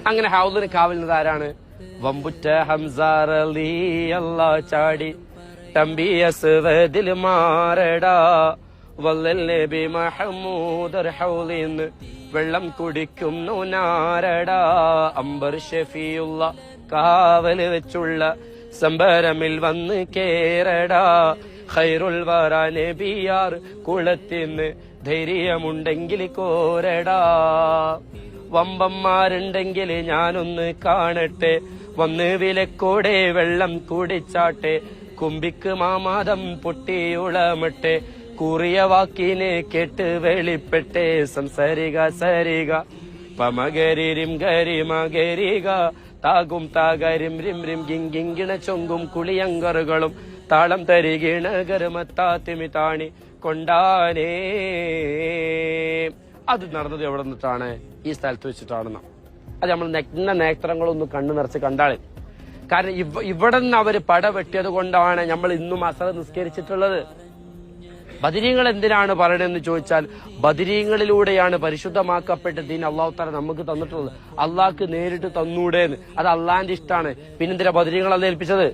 അങ്ങനെ ഹൗദിന് കാവലുന്നത് ആരാണ്? വമ്പുറ്റ ഹംസാറലി അല്ലാ ചാടി തമ്പിയസ്വദിൽ മാറടാ വല്ലൽ നബി മഹമൂദർ ഹൗലിന്ന് വെള്ളം കുടിക്കുന്നു നാരടാ. അംബർ ഷഫിയുള്ള കാവല് വെച്ചുള്ള സംബരമിൽ വന്ന് കേറടാ. ഖൈറുൽ വറ നബിയാർ കുളത്തിന്ന് ധൈര്യമുണ്ടെങ്കിൽ കോരടാ. വമ്പന്മാരുണ്ടെങ്കിൽ ഞാനൊന്ന് കാണട്ടെ, വന്ന് വിലക്കോടെ വെള്ളം കുടിച്ചാട്ടെ. കുമ്പിക്ക് മാമാദം പൊട്ടിയുളമട്ടെ, കൂറിയ വാക്കിനെ കേട്ട് വെളിപ്പെട്ടെ. സംസരിക സരിക പമകരിരിം ഗരിമകരിക താകും താകരിം റിം റിം ഗിങ്കിണ ചൊങ്കും കുളിയങ്കറുകളും താളം തരികിണ ഗർമത്താത്തിമി താണി കൊണ്ടാനേ. അത് നടന്നത് എവിടെ നിന്നിട്ടാണ്? ഈ സ്ഥലത്ത് വെച്ചിട്ടാണെന്ന. അത് നമ്മൾ നഗ്ന നേത്രങ്ങളൊന്ന് കണ്ണു നിറച്ച് കണ്ടാളെ. കാരണം ഇവിടെ നിന്ന് അവര് പട വെട്ടിയത് കൊണ്ടാണ് നമ്മൾ ഇന്നും അസർ നിസ്കരിച്ചിട്ടുള്ളത്. ബദരീങ്ങൾ എന്തിനാണ് പറയണെന്ന് ചോദിച്ചാൽ, ബദരീങ്ങളിലൂടെയാണ് പരിശുദ്ധമാക്കപ്പെട്ട ദീൻ അള്ളാഹു തആല നമുക്ക് തന്നിട്ടുള്ളത്. അള്ളാഹ്ക്ക് നേരിട്ട് തന്നൂടേന്ന്. അത് അള്ളാഹിന്റെ ഇഷ്ടമാണ്. പിന്നെന്തിനാ ബദരീങ്ങൾ അത് ഏൽപ്പിച്ചത്?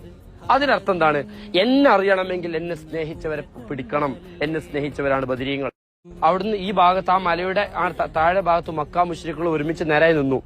അതിനർത്ഥം എന്താണ്? എന്നെ അറിയണമെങ്കിൽ എന്നെ സ്നേഹിച്ചവരെ പിടിക്കണം. എന്നെ സ്നേഹിച്ചവരാണ് ബദരീങ്ങൾ. അവിടുന്ന് ഈ ഭാഗത്ത്, ആ മലയുടെ താഴെ ഭാഗത്ത് മക്ക മുശ്രിക്കുകൾ ഒരുമിച്ച് നിരയിൽ നിന്നു.